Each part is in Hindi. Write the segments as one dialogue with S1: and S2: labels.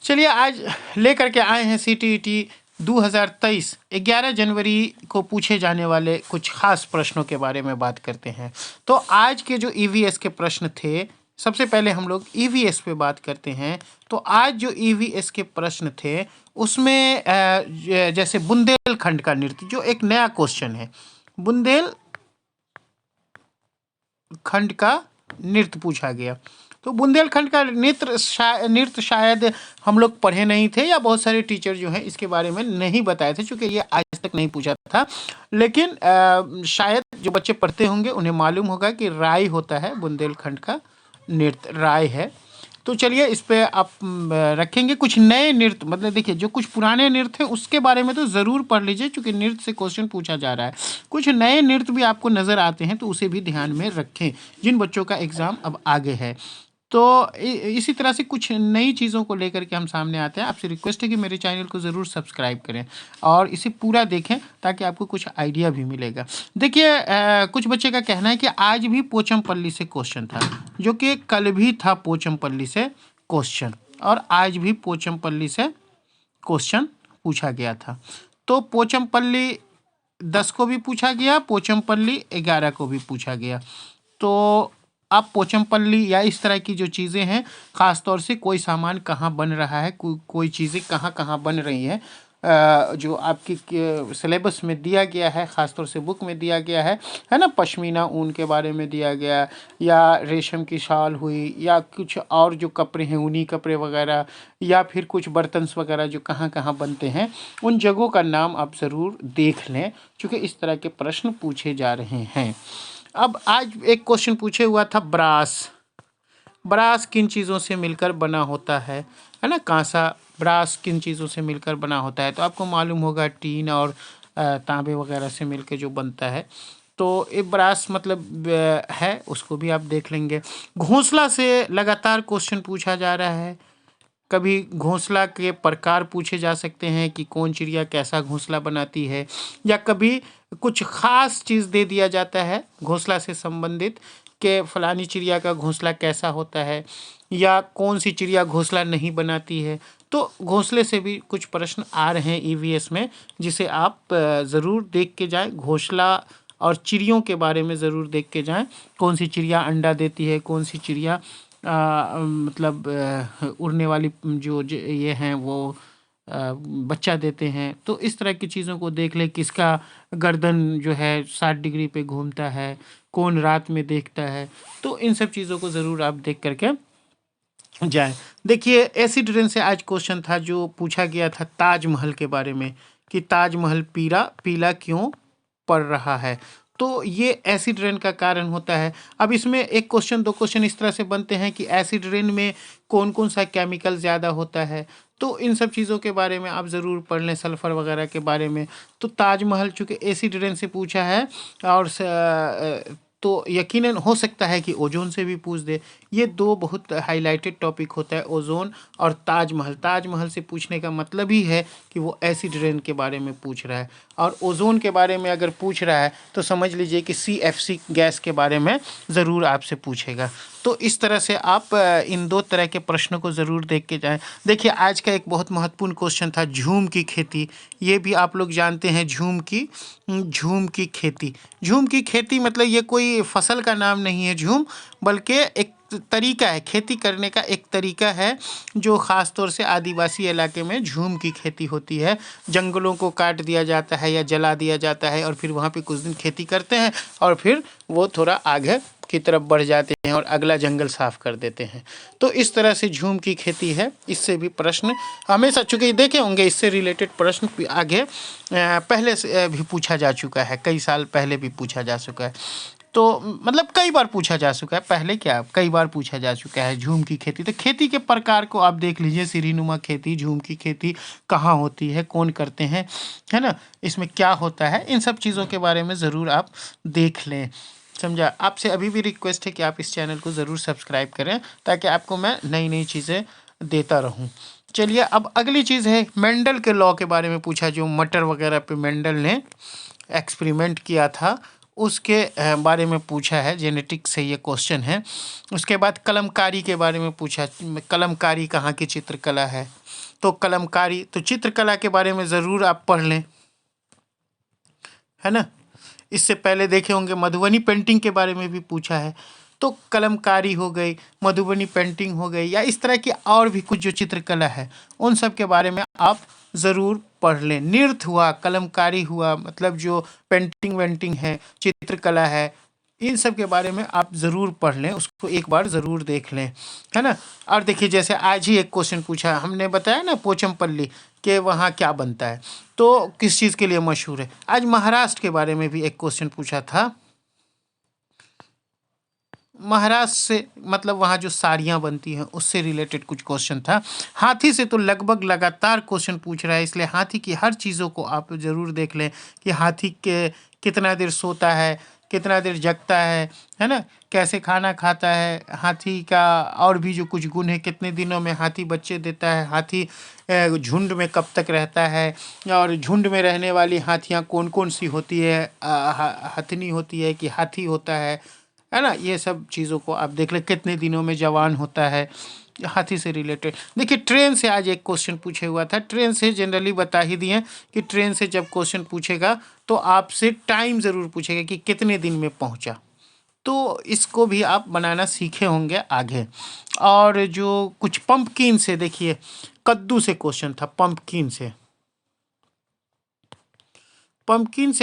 S1: चलिए आज लेकर के आए हैं CTET 2023 11 जनवरी को पूछे जाने वाले कुछ खास प्रश्नों के बारे में बात करते हैं। तो आज के जो EVS के प्रश्न थे, सबसे पहले हम लोग EVS पे बात करते हैं। तो आज जो EVS के प्रश्न थे उसमें जैसे बुंदेलखंड का नृत्य, जो एक नया क्वेश्चन है, बुंदेलखंड का नृत्य पूछा गया। तो बुंदेलखंड का नृत्य शायद हम लोग पढ़े नहीं थे, या बहुत सारे टीचर जो हैं इसके बारे में नहीं बताए थे, क्योंकि ये आज तक नहीं पूछा था। लेकिन शायद जो बच्चे पढ़ते होंगे उन्हें मालूम होगा कि राय होता है, बुंदेलखंड का नृत्य राय है। तो चलिए इस पे आप रखेंगे कुछ नए नृत्य, मतलब देखिए जो कुछ पुराने नृत्य हैं उसके बारे में तो ज़रूर पढ़ लीजिए, क्योंकि नृत्य से क्वेश्चन पूछा जा रहा है। कुछ नए नृत्य भी आपको नज़र आते हैं तो उसे भी ध्यान में रखें, जिन बच्चों का एग्ज़ाम अब आगे है। तो इसी तरह से कुछ नई चीज़ों को लेकर के हम सामने आते हैं। आपसे रिक्वेस्ट है कि मेरे चैनल को ज़रूर सब्सक्राइब करें और इसे पूरा देखें, ताकि आपको कुछ आइडिया भी मिलेगा। देखिए कुछ बच्चे का कहना है कि आज भी पोचमपल्ली से क्वेश्चन था, जो कि कल भी था पोचमपल्ली से क्वेश्चन, और आज भी पोचमपल्ली से क्वेश्चन पूछा गया था। तो पोचमपल्ली 10 को भी पूछा गया, पोचमपल्ली 11 को भी पूछा गया। तो अब पोचमपल्ली या इस तरह की जो चीज़ें हैं, ख़ास तौर से कोई सामान कहाँ बन रहा है, कोई चीज़ें कहाँ कहाँ बन रही हैं, जो आपकी सिलेबस में दिया गया है, ख़ास तौर से बुक में दिया गया है ना। पश्मीना ऊन के बारे में दिया गया, या रेशम की शाल हुई, या कुछ और जो कपड़े हैं ऊनी कपड़े वगैरह, या फिर कुछ बर्तन वगैरह जो कहाँ कहाँ बनते हैं, उन जगहों का नाम आप ज़रूर देख लें, क्योंकि इस तरह के प्रश्न पूछे जा रहे हैं। अब आज एक क्वेश्चन पूछे हुआ था, ब्रास किन चीज़ों से मिलकर बना होता है ना। कांसा ब्रास किन चीज़ों से मिलकर बना होता है, तो आपको मालूम होगा टीन और तांबे वगैरह से मिलकर जो बनता है। तो ये ब्रास मतलब है, उसको भी आप देख लेंगे। घोंसला से लगातार क्वेश्चन पूछा जा रहा है। कभी घोंसला के प्रकार पूछे जा सकते हैं कि कौन चिड़िया कैसा घोंसला बनाती है, या कभी कुछ ख़ास चीज़ दे दिया जाता है घोंसला से संबंधित, कि फलानी चिड़िया का घोंसला कैसा होता है, या कौन सी चिड़िया घोंसला नहीं बनाती है। तो घोंसले से भी कुछ प्रश्न आ रहे हैं EVS में, जिसे आप ज़रूर देख के जाएं। घोंसला और चिड़ियों के बारे में ज़रूर देख के जाएं, कौन सी चिड़िया अंडा देती है, कौन सी चिड़िया मतलब उड़ने वाली जो ये हैं वो बच्चा देते हैं। तो इस तरह की चीज़ों को देख ले, किसका गर्दन जो है 60 डिग्री पे घूमता है, कौन रात में देखता है। तो इन सब चीज़ों को ज़रूर आप देख करके जाए। देखिए एसिड रेन से आज क्वेश्चन था, जो पूछा गया था ताजमहल के बारे में, कि ताजमहल पीला क्यों पड़ रहा है। तो ये एसिड रेन का कारण होता है। अब इसमें एक क्वेश्चन, दो क्वेश्चन इस तरह से बनते हैं कि एसिड रेन में कौन कौन सा केमिकल ज़्यादा होता है। तो इन सब चीज़ों के बारे में आप ज़रूर पढ़ लें, सल्फ़र वगैरह के बारे में। तो ताजमहल चूँकि एसिड रेन से पूछा है, और तो यकीनन हो सकता है कि ओजोन से भी पूछ दे। ये दो बहुत हाईलाइटेड टॉपिक होता है, ओजोन और ताजमहल। ताजमहल से पूछने का मतलब ही है कि वो एसिड रेन के बारे में पूछ रहा है, और ओजोन के बारे में अगर पूछ रहा है तो समझ लीजिए कि CFC गैस के बारे में ज़रूर आपसे पूछेगा। तो इस तरह से आप इन दो तरह के प्रश्नों को ज़रूर देख के जाएं। देखिए आज का एक बहुत महत्वपूर्ण क्वेश्चन था, झूम की खेती। ये भी आप लोग जानते हैं, झूम की खेती। झूम की खेती मतलब ये कोई फसल का नाम नहीं है झूम, बल्कि एक तरीका है, खेती करने का एक तरीका है, जो ख़ास तौर से आदिवासी इलाके में झूम की खेती होती है। जंगलों को काट दिया जाता है या जला दिया जाता है, और फिर वहाँ पे कुछ दिन खेती करते हैं, और फिर वो थोड़ा आगे की तरफ बढ़ जाते हैं और अगला जंगल साफ कर देते हैं। तो इस तरह से झूम की खेती है। इससे भी प्रश्न हमेशा, चूँकि देखे होंगे, इससे रिलेटेड प्रश्न आगे पहले से भी पूछा जा चुका है, कई साल पहले भी पूछा जा चुका है। तो मतलब कई बार पूछा जा चुका है, पहले क्या कई बार पूछा जा चुका है झूम की खेती। तो खेती के प्रकार को आप देख लीजिए, सीढ़ीनुमा खेती, झूम की खेती कहाँ होती है, कौन करते हैं, है ना, इसमें क्या होता है, इन सब चीज़ों के बारे में ज़रूर आप देख लें। समझा। आपसे अभी भी रिक्वेस्ट है कि आप इस चैनल को ज़रूर सब्सक्राइब करें, ताकि आपको मैं नई नई चीज़ें देता रहूं। चलिए अब अगली चीज़ है, मेंडल के लॉ के बारे में पूछा, जो मटर वगैरह पे मेंडल ने एक्सपेरिमेंट किया था, उसके बारे में पूछा है, जेनेटिक्स से ये क्वेश्चन है। उसके बाद कलमकारी के बारे में पूछा, कलमकारी कहाँ की चित्रकला है। तो कलमकारी, तो चित्रकला के बारे में ज़रूर आप पढ़ लें, है ना। इससे पहले देखे होंगे मधुबनी पेंटिंग के बारे में भी पूछा है। तो कलमकारी हो गई, मधुबनी पेंटिंग हो गई, या इस तरह की और भी कुछ जो चित्रकला है उन सब के बारे में आप ज़रूर पढ़ लें। नृत्य हुआ, कलमकारी हुआ, मतलब जो पेंटिंग वेंटिंग है, चित्रकला है, इन सब के बारे में आप ज़रूर पढ़ लें, उसको एक बार ज़रूर देख लें, है ना। और देखिए जैसे आज ही एक क्वेश्चन पूछा, हमने बताया ना पोचमपल्ली कि वहाँ क्या बनता है, तो किस चीज़ के लिए मशहूर है। आज महाराष्ट्र के बारे में भी एक क्वेश्चन पूछा था। महाराष्ट्र से मतलब वहाँ जो साड़ियाँ बनती हैं उससे रिलेटेड कुछ क्वेश्चन था। हाथी से तो लगभग लगातार क्वेश्चन पूछ रहा है, इसलिए हाथी की हर चीज़ों को आप ज़रूर देख लें कि हाथी के कितना देर सोता है, कितना देर जगता है ना, कैसे खाना खाता है, हाथी का और भी जो कुछ गुण है, कितने दिनों में हाथी बच्चे देता है, हाथी झुंड में कब तक रहता है, और झुंड में रहने वाली हाथियाँ कौन कौन सी होती है, हथनी होती है कि हाथी होता है ना। ये सब चीज़ों को आप देख लें, कितने दिनों में जवान होता है, हाथी से रिलेटेड। देखिए ट्रेन से आज एक क्वेश्चन पूछे हुआ था, ट्रेन से जनरली बता ही दिए कि ट्रेन से जब क्वेश्चन पूछेगा तो आपसे टाइम ज़रूर पूछेगा कि कितने दिन में पहुंचा, तो इसको भी आप बनाना सीखे होंगे आगे। और जो कुछ पंपकिन से, देखिए कद्दू से क्वेश्चन था, पंपकिन से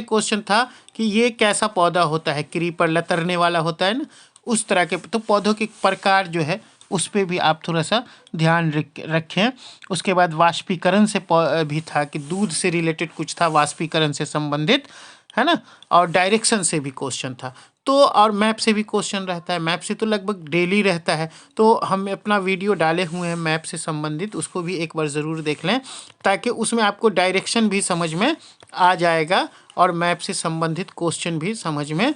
S1: क्वेश्चन था कि ये कैसा पौधा होता है, क्रीपर लतरने वाला होता है ना, उस तरह के। तो पौधों के प्रकार जो है उस पे भी आप थोड़ा सा ध्यान रखें। उसके बाद वाष्पीकरण से भी था कि दूध से रिलेटेड कुछ था, वाष्पीकरण से संबंधित, है ना। और डायरेक्शन से भी क्वेश्चन था। तो और मैप से भी क्वेश्चन रहता है, मैप से तो लगभग डेली रहता है। तो हम अपना वीडियो डाले हुए हैं मैप से संबंधित, उसको भी एक बार ज़रूर देख लें, ताकि उसमें आपको डायरेक्शन भी समझ में आ जाएगा और मैप से संबंधित क्वेश्चन भी समझ में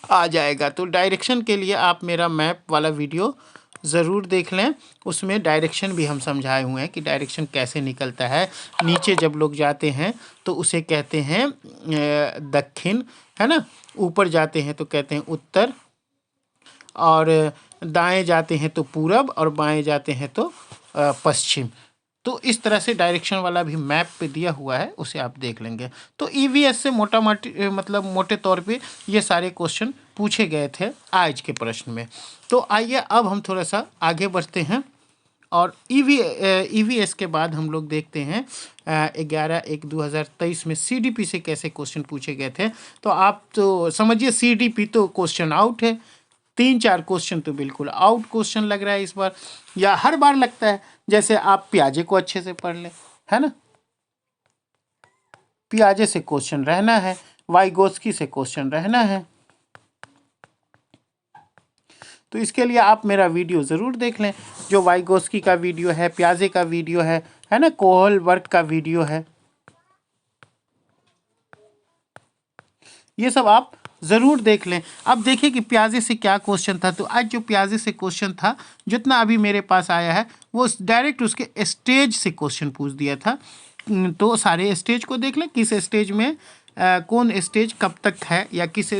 S1: आ जाएगा। तो डायरेक्शन के लिए आप मेरा मैप वाला वीडियो ज़रूर देख लें, उसमें डायरेक्शन भी हम समझाए हुए हैं कि डायरेक्शन कैसे निकलता है। नीचे जब लोग जाते हैं तो उसे कहते हैं दक्षिण, है ना। ऊपर जाते हैं तो कहते हैं उत्तर, और दाएं जाते हैं तो पूरब, और बाएं जाते हैं तो पश्चिम। तो इस तरह से डायरेक्शन वाला भी मैप पे दिया हुआ है, उसे आप देख लेंगे। तो ईवीएस से मोटा मोटी मतलब मोटे तौर पे ये सारे क्वेश्चन पूछे गए थे आज के प्रश्न में। तो आइए अब हम थोड़ा सा आगे बढ़ते हैं, और ईवीएस के बाद हम लोग देखते हैं 11/1/2023 में सीडीपी से कैसे क्वेश्चन पूछे गए थे। तो आप तो समझिए सीडीपी तो क्वेश्चन आउट है, 3-4 क्वेश्चन तो बिल्कुल आउट क्वेश्चन लग रहा है इस बार, या हर बार लगता है। जैसे आप पियाजे को अच्छे से पढ़ लें, है ना, पियाजे से क्वेश्चन रहना है, वाइगोस्की से क्वेश्चन रहना है। तो इसके लिए आप मेरा वीडियो ज़रूर देख लें, जो वाइगोस्की का वीडियो है, पियाजे का वीडियो है ना, कोहलबर्ग का वीडियो है, ये सब आप ज़रूर देख लें। अब देखिए कि प्याजे से क्या क्वेश्चन था। तो आज जो प्याजे से क्वेश्चन था, जितना अभी मेरे पास आया है, वो डायरेक्ट उसके स्टेज से क्वेश्चन पूछ दिया था। तो सारे स्टेज को देख लें, किस स्टेज में कौन स्टेज कब तक है, या किस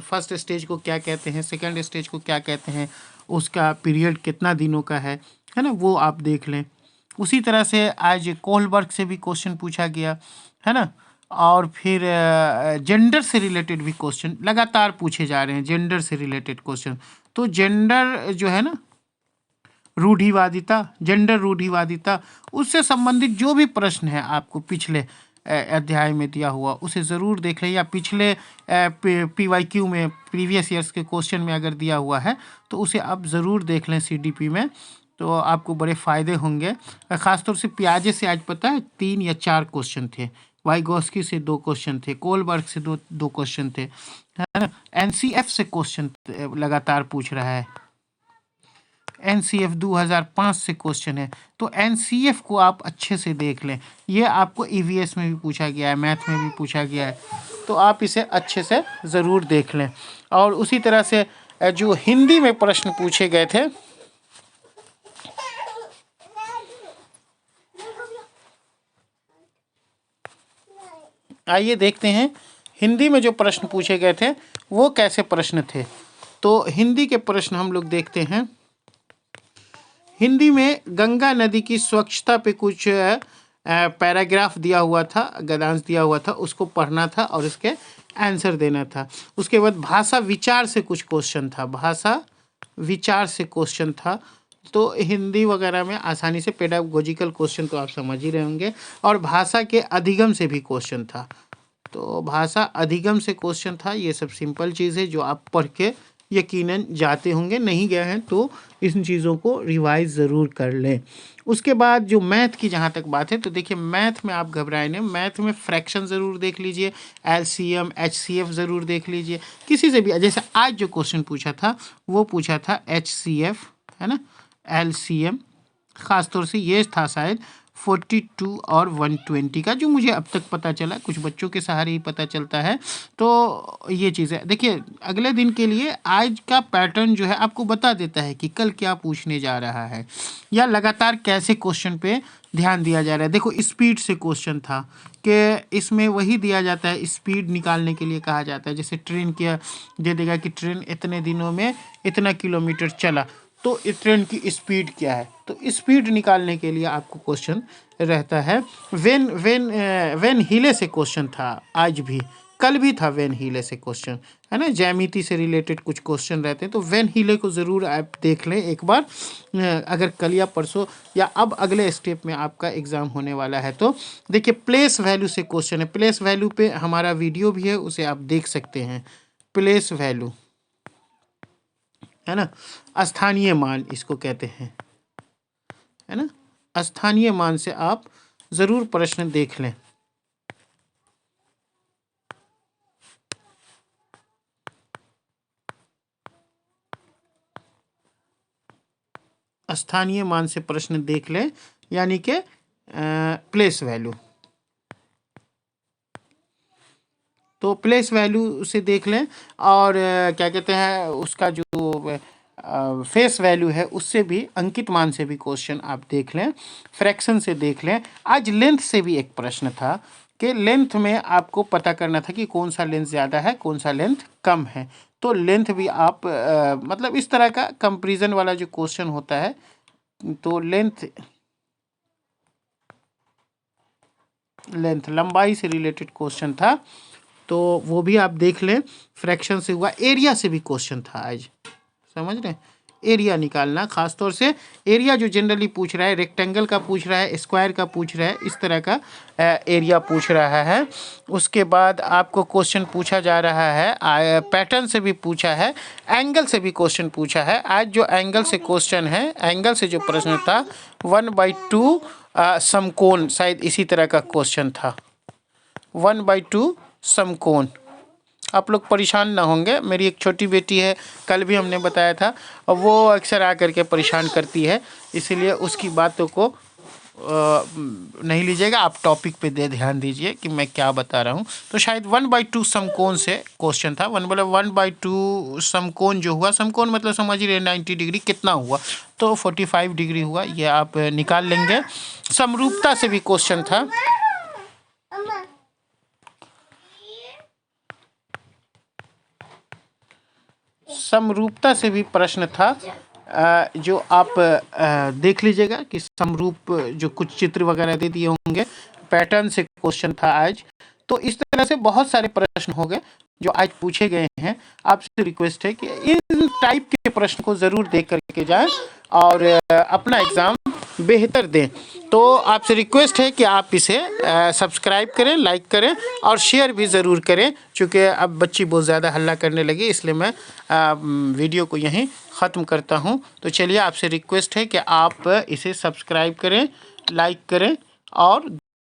S1: फर्स्ट स्टेज को क्या कहते हैं, सेकंड स्टेज को क्या कहते हैं, उसका पीरियड कितना दिनों का है ना, वो आप देख लें। उसी तरह से आज कोहलबर्ग से भी क्वेश्चन पूछा गया, है ना। और फिर जेंडर से रिलेटेड भी क्वेश्चन लगातार पूछे जा रहे हैं, जेंडर से रिलेटेड क्वेश्चन। तो जेंडर जो है ना, रूढ़िवादिता, जेंडर रूढ़िवादिता, उससे संबंधित जो भी प्रश्न है आपको पिछले अध्याय में दिया हुआ, उसे ज़रूर देख लें, या पिछले PYQ में, प्रीवियस ईयर्स के क्वेश्चन में अगर दिया हुआ है तो उसे आप ज़रूर देख लें CDP में, तो आपको बड़े फ़ायदे होंगे। ख़ासतौर से पियाजे से आज पता है 3 या 4 क्वेश्चन थे, वाइगोस्की से 2 क्वेश्चन थे, कोलबर्ग से दो क्वेश्चन थे, है ना। NCF से क्वेश्चन लगातार पूछ रहा है, NCF 2005 से क्वेश्चन है। तो NCF को आप अच्छे से देख लें, ये आपको EVS में भी पूछा गया है, मैथ में भी पूछा गया है, तो आप इसे अच्छे से ज़रूर देख लें। और उसी तरह से जो हिंदी में प्रश्न पूछे गए थे, आइए देखते हैं हिंदी में जो प्रश्न पूछे गए थे वो कैसे प्रश्न थे। तो हिंदी के प्रश्न हम लोग देखते हैं। हिंदी में गंगा नदी की स्वच्छता पे कुछ पैराग्राफ दिया हुआ था, गद्यांश दिया हुआ था, उसको पढ़ना था और इसके आंसर देना था। उसके बाद भाषा विचार से कुछ क्वेश्चन था, भाषा विचार से क्वेश्चन था। तो हिंदी वगैरह में आसानी से पेडागोजिकल क्वेश्चन तो आप समझ ही रहे होंगे। और भाषा के अधिगम से भी क्वेश्चन था। तो भाषा अधिगम से क्वेश्चन था। ये सब सिंपल चीज़ है जो आप पढ़ के यकीनन जाते होंगे, नहीं गए हैं तो इन चीज़ों को रिवाइज ज़रूर कर लें। उसके बाद जो मैथ की जहाँ तक बात है, तो देखिए मैथ में आप घबराए नहीं, मैथ में फ्रैक्शन ज़रूर देख लीजिए, एलसीएम एचसीएफ ज़रूर देख लीजिए। किसी से भी, जैसे आज जो क्वेश्चन पूछा था वो पूछा था एचसीएफ, है ना, एलसीएम, ख़ासतौर से ये था शायद 42 और 120 का, जो मुझे अब तक पता चला, कुछ बच्चों के सहारे ही पता चलता है। तो ये चीज़ है। देखिए अगले दिन के लिए आज का पैटर्न जो है आपको बता देता है कि कल क्या पूछने जा रहा है या लगातार कैसे क्वेश्चन पे ध्यान दिया जा रहा है। देखो स्पीड से क्वेश्चन था कि इसमें वही दिया जाता है, स्पीड निकालने के लिए कहा जाता है। जैसे ट्रेन क्या दे देगा कि ट्रेन इतने दिनों में इतना किलोमीटर चला, तो इस ट्रेन की स्पीड क्या है, तो स्पीड निकालने के लिए आपको क्वेश्चन रहता है। वेन हीले से क्वेश्चन था, आज भी, कल भी था वेन हीले से क्वेश्चन, है ना, ज्यामिति से रिलेटेड कुछ क्वेश्चन रहते हैं। तो वेन हीले को ज़रूर आप देख लें एक बार, अगर कल या परसों या अब अगले स्टेप में आपका एग्ज़ाम होने वाला है। तो देखिए प्लेस वैल्यू से क्वेश्चन है, प्लेस वैल्यू पे हमारा वीडियो भी है, उसे आप देख सकते हैं। प्लेस वैल्यू, है ना, स्थानीय मान इसको कहते हैं, है ना, स्थानीय मान से आप ज़रूर प्रश्न देख लें। स्थानीय मान से प्रश्न देख लें, यानी कि प्लेस वैल्यू। तो प्लेस वैल्यू से देख लें। और क्या कहते हैं, उसका जो फेस वैल्यू है उससे भी, अंकित मान से भी क्वेश्चन आप देख लें, फ्रैक्शन से देख लें। आज लेंथ से भी एक प्रश्न था कि लेंथ में आपको पता करना था कि कौन सा लेंथ ज़्यादा है, कौन सा लेंथ कम है। तो लेंथ भी आप मतलब इस तरह का कंपैरिजन वाला जो क्वेश्चन होता है, तो लेंथ लंबाई से रिलेटेड क्वेश्चन था, तो वो भी आप देख लें। फ्रैक्शन से हुआ। एरिया से भी क्वेश्चन था आज, समझ रहे हैं, एरिया निकालना, खासतौर से एरिया जो जनरली पूछ रहा है, रेक्टेंगल का पूछ रहा है, स्क्वायर का पूछ रहा है, इस तरह का एरिया पूछ रहा है। उसके बाद आपको क्वेश्चन पूछा जा रहा है, पैटर्न से भी पूछा है, एंगल से भी क्वेश्चन पूछा है। आज जो एंगल से क्वेश्चन है, एंगल से जो प्रश्न था 1/2 समकोण, शायद इसी तरह का क्वेश्चन था, 1/2 समकोण। आप लोग परेशान ना होंगे, मेरी एक छोटी बेटी है, कल भी हमने बताया था, और वो अक्सर आकर के परेशान करती है, इसलिए उसकी बातों को नहीं लीजिएगा, आप टॉपिक पे ध्यान दीजिए कि मैं क्या बता रहा हूँ। तो शायद 1/2 समकोण से क्वेश्चन था। 1/2 समकोण जो हुआ, समकोण मतलब समझ रहे 90 डिग्री कितना हुआ, तो 45 डिग्री हुआ, ये आप निकाल लेंगे। समरूपता से भी क्वेश्चन था। समरूपता से भी प्रश्न था, जो आप देख लीजिएगा कि समरूप जो कुछ चित्र वगैरह दे दिए होंगे, पैटर्न से क्वेश्चन था आज। तो इस तरह से बहुत सारे प्रश्न हो गए जो आज पूछे गए हैं। आपसे रिक्वेस्ट है कि इन टाइप के प्रश्न को ज़रूर देख करके जाएं और अपना एग्ज़ाम बेहतर दें। तो आपसे रिक्वेस्ट है कि आप इसे सब्सक्राइब करें, लाइक करें और शेयर भी ज़रूर करें, क्योंकि अब बच्ची बहुत ज़्यादा हल्ला करने लगी, इसलिए मैं वीडियो को यहीं ख़त्म करता हूं। तो चलिए, आपसे रिक्वेस्ट है कि आप इसे सब्सक्राइब करें, लाइक करें और